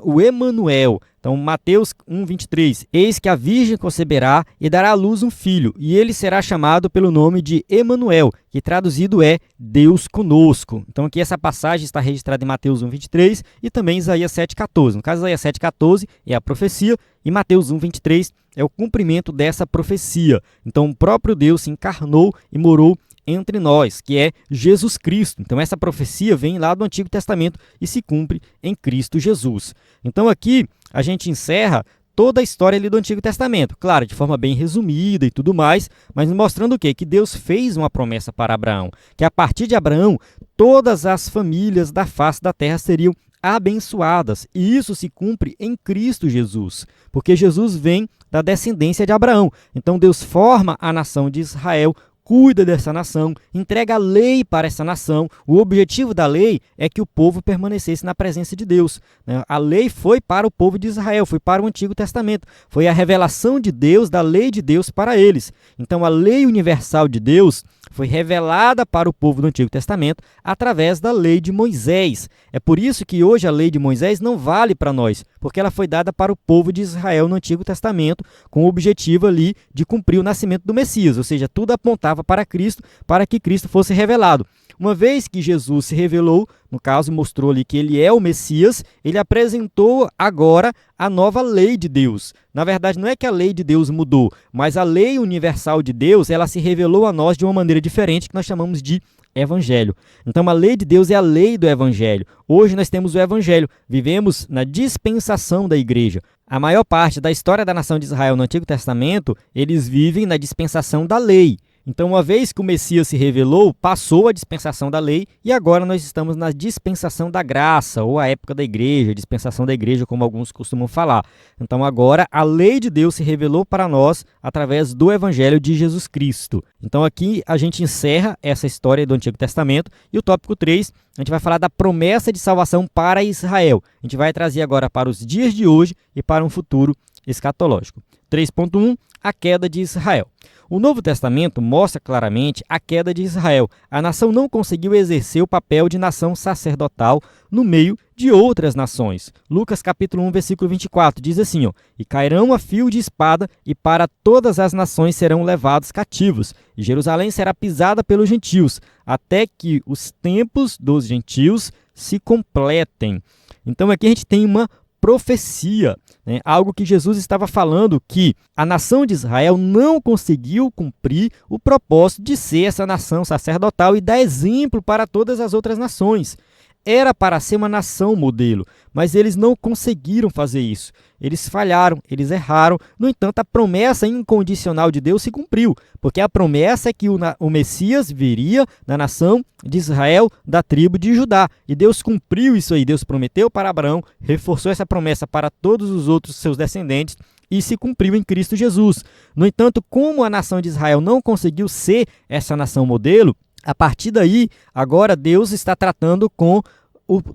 o Emanuel. Então, Mateus 1:23, eis que a virgem conceberá e dará à luz um filho, e ele será chamado pelo nome de Emanuel, que traduzido é Deus conosco. Então, aqui essa passagem está registrada em Mateus 1:23 e também em Isaías 7:14. No caso, Isaías 7:14 é a profecia e Mateus 1:23 é o cumprimento dessa profecia. Então, o próprio Deus se encarnou e morou entre nós, que é Jesus Cristo. Então, essa profecia vem lá do Antigo Testamento e se cumpre em Cristo Jesus. Então, aqui a gente encerra toda a história ali do Antigo Testamento, claro, de forma bem resumida e tudo mais, mas mostrando o quê? Que Deus fez uma promessa para Abraão, que a partir de Abraão, todas as famílias da face da terra seriam abençoadas, e isso se cumpre em Cristo Jesus, porque Jesus vem da descendência de Abraão. Então, Deus forma a nação de Israel, cuida dessa nação, entrega a lei para essa nação. O objetivo da lei é que o povo permanecesse na presença de Deus. A lei foi para o povo de Israel, foi para o Antigo Testamento. Foi a revelação de Deus, da lei de Deus para eles. Então, a lei universal de Deus foi revelada para o povo do Antigo Testamento através da lei de Moisés. É por isso que hoje a lei de Moisés não vale para nós, porque ela foi dada para o povo de Israel no Antigo Testamento, com o objetivo ali de cumprir o nascimento do Messias, ou seja, tudo apontava para Cristo, para que Cristo fosse revelado. Uma vez que Jesus se revelou, no caso mostrou ali que ele é o Messias, ele apresentou agora a nova lei de Deus. Na verdade, não é que a lei de Deus mudou, mas a lei universal de Deus, ela se revelou a nós de uma maneira diferente, que nós chamamos de Evangelho. Então, a lei de Deus é a lei do Evangelho. Hoje nós temos o Evangelho, vivemos na dispensação da igreja. A maior parte da história da nação de Israel no Antigo Testamento, eles vivem na dispensação da lei. Então, uma vez que o Messias se revelou, passou a dispensação da lei e agora nós estamos na dispensação da graça, ou a época da igreja, dispensação da igreja, como alguns costumam falar. Então, agora a lei de Deus se revelou para nós através do Evangelho de Jesus Cristo. Então, aqui a gente encerra essa história do Antigo Testamento e o tópico 3, a gente vai falar da promessa de salvação para Israel. A gente vai trazer agora para os dias de hoje e para um futuro escatológico. 3.1, a queda de Israel. O Novo Testamento mostra claramente a queda de Israel. A nação não conseguiu exercer o papel de nação sacerdotal no meio de outras nações. Lucas capítulo 1, versículo 24, diz assim, e cairão a fio de espada, e para todas as nações serão levados cativos, e Jerusalém será pisada pelos gentios, até que os tempos dos gentios se completem. Então aqui a gente tem uma profecia, né? Algo que Jesus estava falando, que a nação de Israel não conseguiu cumprir o propósito de ser essa nação sacerdotal e dar exemplo para todas as outras nações. Era para ser uma nação modelo, mas eles não conseguiram fazer isso. Eles falharam, eles erraram. No entanto, a promessa incondicional de Deus se cumpriu, porque a promessa é que o Messias viria na nação de Israel, da tribo de Judá. E Deus cumpriu isso aí. Deus prometeu para Abraão, reforçou essa promessa para todos os outros seus descendentes e se cumpriu em Cristo Jesus. No entanto, como a nação de Israel não conseguiu ser essa nação modelo, a partir daí, agora Deus está tratando com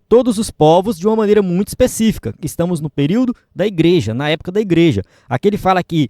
todos os povos de uma maneira muito específica. Estamos no período da igreja, na época da igreja. Aqui ele fala que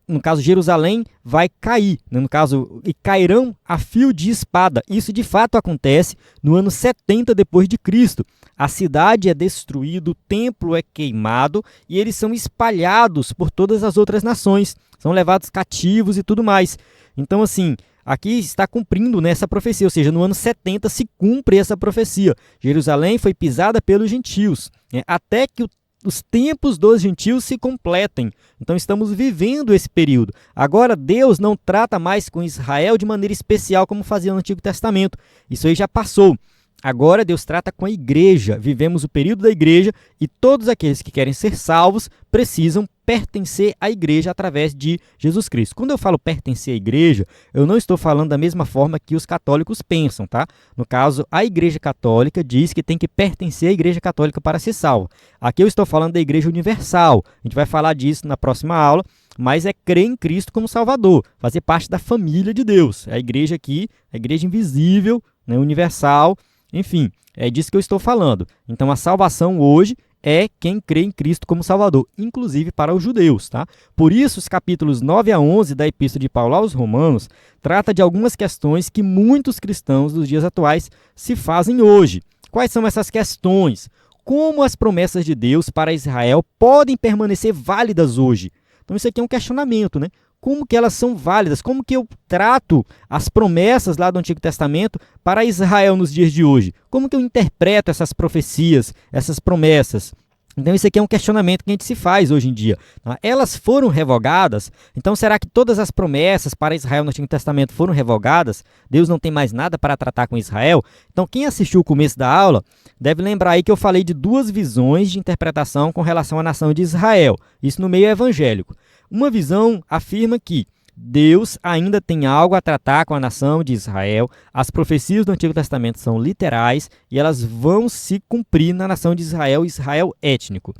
no caso, Jerusalém vai cair, né? No caso, e cairão a fio de espada. Isso de fato acontece no ano 70 depois de Cristo. A cidade é destruída, o templo é queimado e eles são espalhados por todas as outras nações, são levados cativos e tudo mais. Então, assim, aqui está cumprindo nessa profecia, ou seja, no ano 70 se cumpre essa profecia. Jerusalém foi pisada pelos gentios, né? Até que os tempos dos gentios se completem. Então estamos vivendo esse período. Agora Deus não trata mais com Israel de maneira especial como fazia no Antigo Testamento. Isso aí já passou. Agora Deus trata com a igreja. Vivemos o período da igreja e todos aqueles que querem ser salvos precisam pertencer à igreja através de Jesus Cristo. Quando eu falo pertencer à igreja, eu não estou falando da mesma forma que os católicos pensam, tá? No caso, a igreja católica diz que tem que pertencer à igreja católica para ser salvo. Aqui eu estou falando da igreja universal. A gente vai falar disso na próxima aula, mas é crer em Cristo como Salvador, fazer parte da família de Deus. A igreja aqui, a igreja invisível, né, universal, enfim, é disso que eu estou falando. Então a salvação hoje é quem crê em Cristo como Salvador, inclusive para os judeus, tá? Por isso, os capítulos 9 a 11 da Epístola de Paulo aos Romanos trata de algumas questões que muitos cristãos dos dias atuais se fazem hoje. Quais são essas questões? Como as promessas de Deus para Israel podem permanecer válidas hoje? Então isso aqui é um questionamento, né? Como que elas são válidas? Como que eu trato as promessas lá do Antigo Testamento para Israel nos dias de hoje? Como que eu interpreto essas profecias, essas promessas? Então isso aqui é um questionamento que a gente se faz hoje em dia. Tá? Elas foram revogadas? Então será que todas as promessas para Israel no Antigo Testamento foram revogadas? Deus não tem mais nada para tratar com Israel? Então quem assistiu o começo da aula deve lembrar aí que eu falei de duas visões de interpretação com relação à nação de Israel. Isso no meio evangélico. Uma visão afirma que Deus ainda tem algo a tratar com a nação de Israel. As profecias do Antigo Testamento são literais e elas vão se cumprir na nação de Israel, Israel étnico.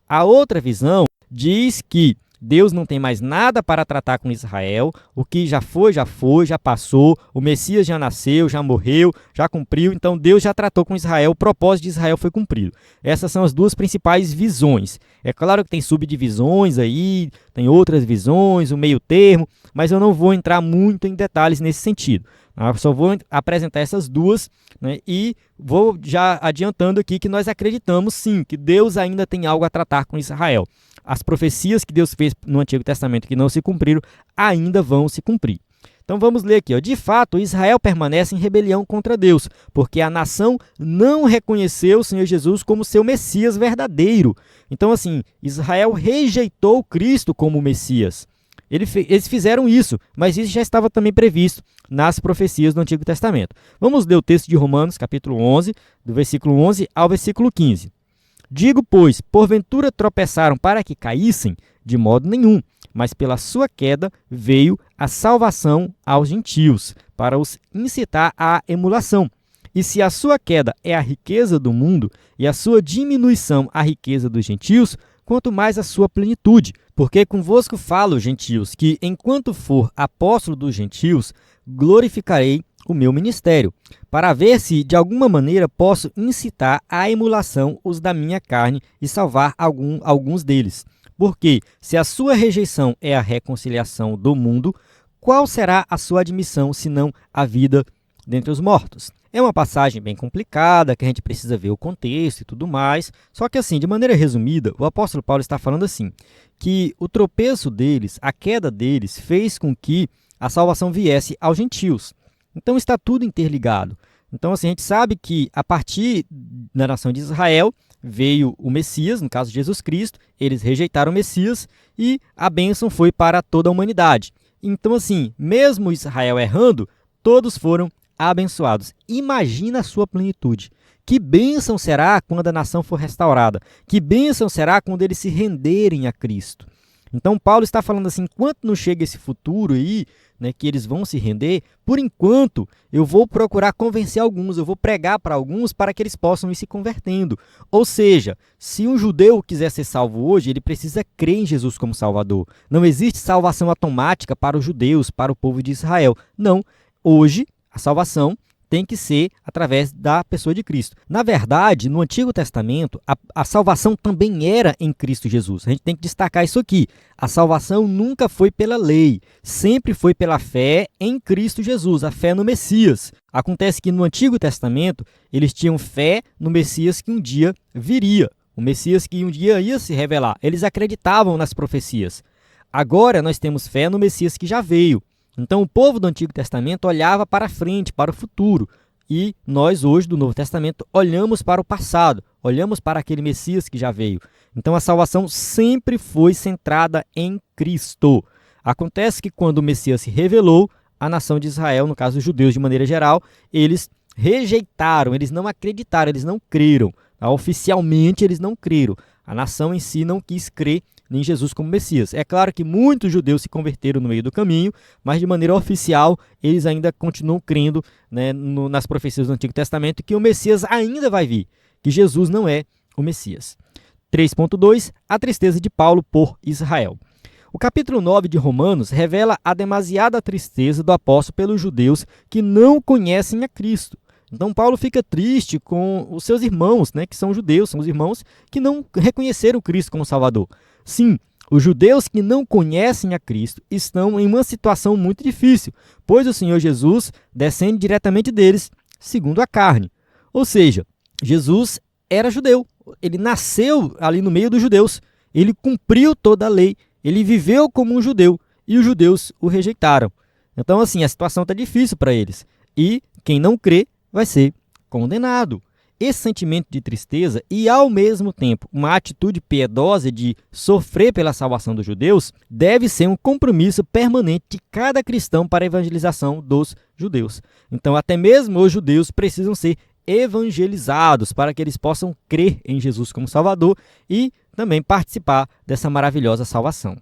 A outra visão diz que Deus não tem mais nada para tratar com Israel, o que já foi, já passou, o Messias já nasceu, já morreu, já cumpriu, então Deus já tratou com Israel, o propósito de Israel foi cumprido. Essas são as duas principais visões. É claro que tem subdivisões aí, tem outras visões, o meio termo, mas eu não vou entrar muito em detalhes nesse sentido. Eu só vou apresentar essas duas, né, e vou já adiantando aqui que nós acreditamos sim, que Deus ainda tem algo a tratar com Israel. As profecias que Deus fez no Antigo Testamento que não se cumpriram, ainda vão se cumprir. Então vamos ler aqui. De fato, Israel permanece em rebelião contra Deus, porque a nação não reconheceu o Senhor Jesus como seu Messias verdadeiro. Então, assim, Israel rejeitou Cristo como Messias. Eles fizeram isso, mas isso já estava também previsto nas profecias do Antigo Testamento. Vamos ler o texto de Romanos, capítulo 11, do versículo 11 ao versículo 15. Digo, pois, porventura tropeçaram para que caíssem? De modo nenhum, mas pela sua queda veio a salvação aos gentios, para os incitar à emulação. E se a sua queda é a riqueza do mundo, e a sua diminuição a riqueza dos gentios, quanto mais a sua plenitude. Porque convosco falo, gentios, que enquanto for apóstolo dos gentios, glorificarei o meu ministério, para ver se de alguma maneira posso incitar à emulação os da minha carne e salvar alguns deles. Porque se a sua rejeição é a reconciliação do mundo, qual será a sua admissão, senão a vida dentre os mortos? É uma passagem bem complicada, que a gente precisa ver o contexto e tudo mais. Só que assim, de maneira resumida, o apóstolo Paulo está falando assim, que o tropeço deles, a queda deles, fez com que a salvação viesse aos gentios. Então está tudo interligado. Então assim, a gente sabe que a partir da nação de Israel veio o Messias, no caso Jesus Cristo, eles rejeitaram o Messias e a bênção foi para toda a humanidade. Então assim, mesmo Israel errando, todos foram abençoados. Imagina a sua plenitude. Que bênção será quando a nação for restaurada? Que bênção será quando eles se renderem a Cristo? Então Paulo está falando assim, enquanto não chega esse futuro aí, né, que eles vão se render, por enquanto eu vou procurar convencer alguns, eu vou pregar para alguns para que eles possam ir se convertendo. Ou seja, se um judeu quiser ser salvo hoje, ele precisa crer em Jesus como Salvador. Não existe salvação automática para os judeus, para o povo de Israel. Não. Hoje, a salvação tem que ser através da pessoa de Cristo. Na verdade, no Antigo Testamento, a salvação também era em Cristo Jesus. A gente tem que destacar isso aqui. A salvação nunca foi pela lei, sempre foi pela fé em Cristo Jesus, a fé no Messias. Acontece que no Antigo Testamento, eles tinham fé no Messias que um dia viria, o Messias que um dia ia se revelar. Eles acreditavam nas profecias. Agora nós temos fé no Messias que já veio. Então o povo do Antigo Testamento olhava para frente, para o futuro. E nós hoje do Novo Testamento olhamos para o passado, olhamos para aquele Messias que já veio. Então a salvação sempre foi centrada em Cristo. Acontece que quando o Messias se revelou, a nação de Israel, no caso os judeus de maneira geral, eles rejeitaram, eles não acreditaram, eles não creram. Oficialmente eles não creram. A nação em si não quis crer em Jesus como Messias. É claro que muitos judeus se converteram no meio do caminho, mas de maneira oficial eles ainda continuam crendo, né, nas profecias do Antigo Testamento que o Messias ainda vai vir, que Jesus não é o Messias. 3.2. A tristeza de Paulo por Israel. O capítulo 9 de Romanos revela a demasiada tristeza do apóstolo pelos judeus que não conhecem a Cristo. Então Paulo fica triste com os seus irmãos, né, que são judeus, são os irmãos que não reconheceram Cristo como Salvador. Sim, os judeus que não conhecem a Cristo estão em uma situação muito difícil, pois o Senhor Jesus descende diretamente deles, segundo a carne. Ou seja, Jesus era judeu, ele nasceu ali no meio dos judeus, ele cumpriu toda a lei, ele viveu como um judeu e os judeus o rejeitaram. Então, assim, a situação está difícil para eles e quem não crê vai ser condenado. Esse sentimento de tristeza e, ao mesmo tempo, uma atitude piedosa de sofrer pela salvação dos judeus deve ser um compromisso permanente de cada cristão para a evangelização dos judeus. Então, até mesmo os judeus precisam ser evangelizados para que eles possam crer em Jesus como Salvador e também participar dessa maravilhosa salvação.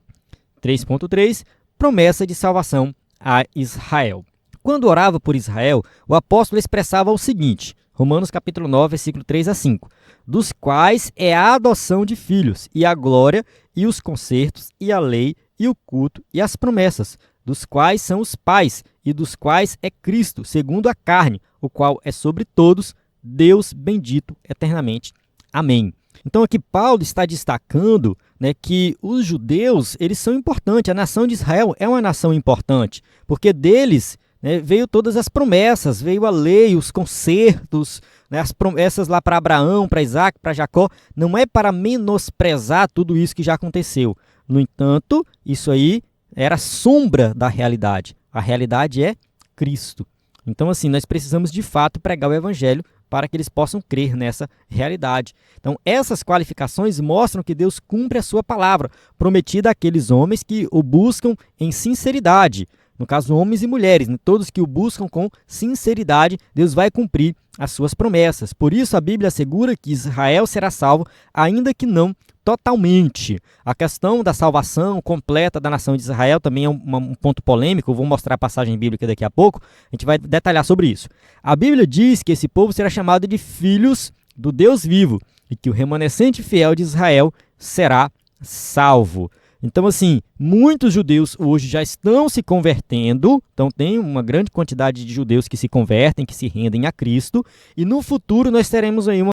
3.3. Promessa de salvação a Israel. Quando orava por Israel, o apóstolo expressava o seguinte, Romanos capítulo 9, versículo 3 a 5, dos quais é a adoção de filhos, e a glória, e os concertos, e a lei, e o culto, e as promessas, dos quais são os pais, e dos quais é Cristo, segundo a carne, o qual é sobre todos, Deus bendito eternamente. Amém. Então aqui Paulo está destacando, né, que os judeus eles são importantes, a nação de Israel é uma nação importante, porque deles veio todas as promessas, veio a lei, os concertos, né, as promessas lá para Abraão, para Isaac, para Jacó. Não é para menosprezar tudo isso que já aconteceu. No entanto, isso aí era sombra da realidade. A realidade é Cristo. Então, assim, nós precisamos de fato pregar o evangelho para que eles possam crer nessa realidade. Então, essas qualificações mostram que Deus cumpre a sua palavra, prometida àqueles homens que o buscam em sinceridade. No caso, homens e mulheres, né? Todos que o buscam com sinceridade, Deus vai cumprir as suas promessas. Por isso, a Bíblia assegura que Israel será salvo, ainda que não totalmente. A questão da salvação completa da nação de Israel também é um ponto polêmico. Eu vou mostrar a passagem bíblica daqui a pouco. A gente vai detalhar sobre isso. A Bíblia diz que esse povo será chamado de filhos do Deus vivo e que o remanescente fiel de Israel será salvo. Então, assim, muitos judeus hoje já estão se convertendo, então tem uma grande quantidade de judeus que se convertem, que se rendem a Cristo, e no futuro nós teremos aí uma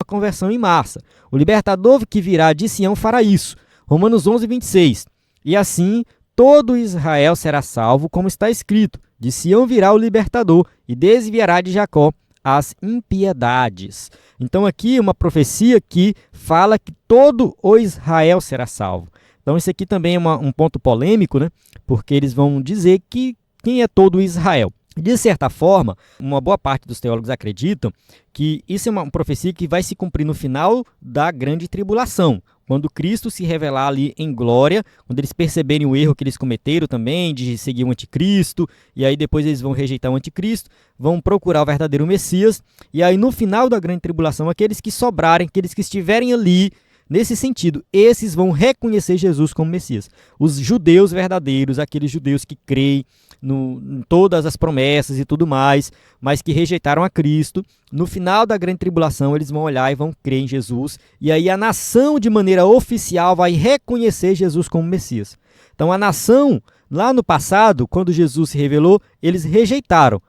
conversão em massa. O libertador que virá de Sião fará isso. Romanos 11, 26. E assim, todo Israel será salvo, como está escrito, de Sião virá o libertador e desviará de Jacó as impiedades. Então aqui uma profecia que fala que todo o Israel será salvo. Então isso aqui também é um ponto polêmico, né? Porque eles vão dizer que quem é todo Israel. De certa forma, uma boa parte dos teólogos acreditam que isso é uma profecia que vai se cumprir no final da grande tribulação, quando Cristo se revelar ali em glória, quando eles perceberem o erro que eles cometeram também de seguir o anticristo, e aí depois eles vão rejeitar o anticristo, vão procurar o verdadeiro Messias, e aí no final da grande tribulação, aqueles que sobrarem, aqueles que estiverem ali, nesse sentido, esses vão reconhecer Jesus como Messias. Os judeus verdadeiros, aqueles judeus que creem em todas as promessas e tudo mais, mas que rejeitaram a Cristo, no final da grande tribulação eles vão olhar e vão crer em Jesus, e aí a nação de maneira oficial vai reconhecer Jesus como Messias. Então a nação, lá no passado, quando Jesus se revelou, eles rejeitaram.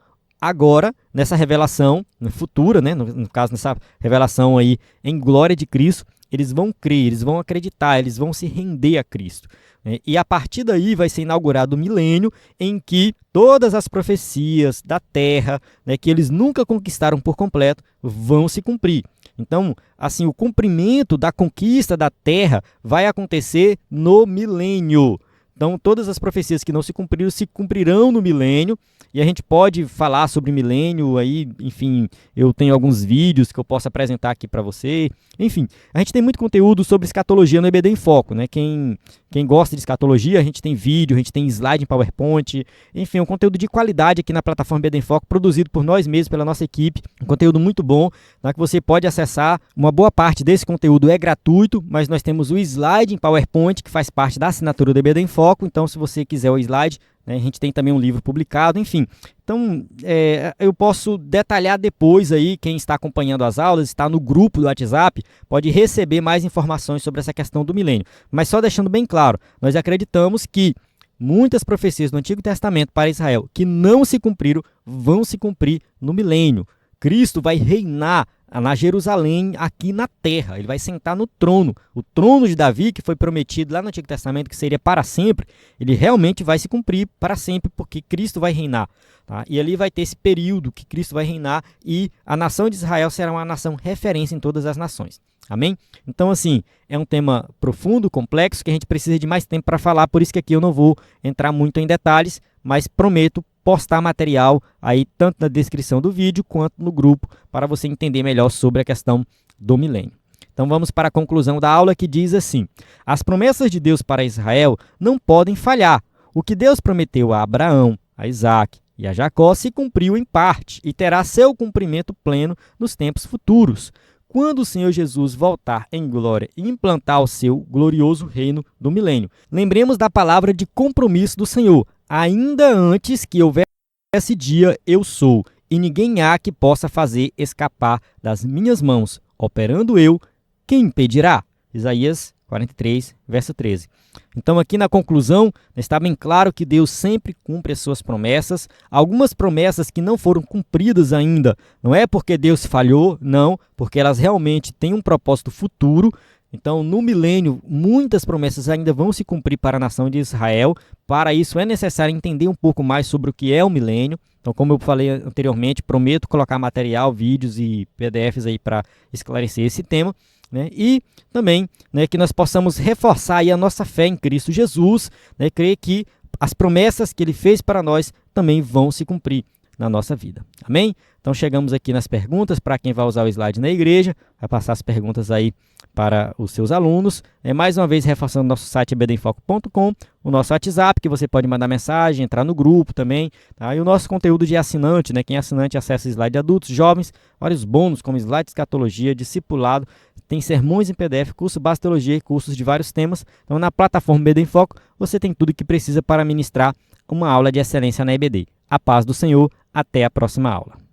agora, nessa revelação futura, né, no caso, nessa revelação aí em glória de Cristo, eles vão crer, eles vão acreditar, eles vão se render a Cristo. Né? E a partir daí vai ser inaugurado o milênio em que todas as profecias da terra, né, que eles nunca conquistaram por completo, vão se cumprir. Então, assim, o cumprimento da conquista da terra vai acontecer no milênio. Então, todas as profecias que não se cumpriram se cumprirão no milênio, e a gente pode falar sobre milênio aí, enfim, eu tenho alguns vídeos que eu posso apresentar aqui para você. Enfim, a gente tem muito conteúdo sobre escatologia no EBD em Foco, né? Quem gosta de escatologia, a gente tem vídeo, a gente tem slide em PowerPoint, enfim, um conteúdo de qualidade aqui na plataforma EBD em Foco, produzido por nós mesmos, pela nossa equipe, um conteúdo muito bom, né, que você pode acessar. Uma boa parte desse conteúdo é gratuito, mas nós temos o slide em PowerPoint, que faz parte da assinatura do EBD em Foco, então se você quiser o slide, né, a gente tem também um livro publicado, enfim. Então, eu posso detalhar depois aí, quem está acompanhando as aulas, está no grupo do WhatsApp, pode receber mais informações sobre essa questão do milênio. Mas só deixando bem claro, nós acreditamos que muitas profecias do Antigo Testamento para Israel que não se cumpriram, vão se cumprir no milênio. Cristo vai reinar na Jerusalém, aqui na terra. Ele vai sentar no trono. O trono de Davi, que foi prometido lá no Antigo Testamento, que seria para sempre, ele realmente vai se cumprir para sempre, porque Cristo vai reinar. Tá? E ali vai ter esse período que Cristo vai reinar e a nação de Israel será uma nação referência em todas as nações. Amém? Então, assim, é um tema profundo, complexo, que a gente precisa de mais tempo para falar, por isso que aqui eu não vou entrar muito em detalhes, mas prometo postar material aí tanto na descrição do vídeo quanto no grupo para você entender melhor sobre a questão do milênio. Então vamos para a conclusão da aula, que diz assim: as promessas de Deus para Israel não podem falhar. O que Deus prometeu a Abraão, a Isaac e a Jacó se cumpriu em parte e terá seu cumprimento pleno nos tempos futuros, quando o Senhor Jesus voltar em glória e implantar o seu glorioso reino do milênio. Lembremos da palavra de compromisso do Senhor: ainda antes que houvesse dia, eu sou, e ninguém há que possa fazer escapar das minhas mãos. Operando eu, quem impedirá? Isaías 43, verso 13. Então, aqui na conclusão, está bem claro que Deus sempre cumpre as suas promessas. Algumas promessas que não foram cumpridas ainda, não é porque Deus falhou, não, porque elas realmente têm um propósito futuro. Então, no milênio, muitas promessas ainda vão se cumprir para a nação de Israel. Para isso, é necessário entender um pouco mais sobre o que é o milênio. Então, como eu falei anteriormente, prometo colocar material, vídeos e PDFs aí para esclarecer esse tema. Né? E também, né, que nós possamos reforçar aí a nossa fé em Cristo Jesus, né, crer que as promessas que Ele fez para nós também vão se cumprir na nossa vida. Amém? Então chegamos aqui nas perguntas, para quem vai usar o slide na igreja, vai passar as perguntas aí para os seus alunos. Mais uma vez, reforçando nosso site ebdenfoco.com, o nosso WhatsApp, que você pode mandar mensagem, entrar no grupo também, tá? E o nosso conteúdo de assinante, né? Quem é assinante acessa slide de adultos, jovens, vários bônus, como slide de escatologia, discipulado, tem sermões em PDF, curso base teologia e cursos de vários temas. Então, na plataforma EBD em Foco, você tem tudo o que precisa para ministrar uma aula de excelência na EBD. A paz do Senhor, até a próxima aula.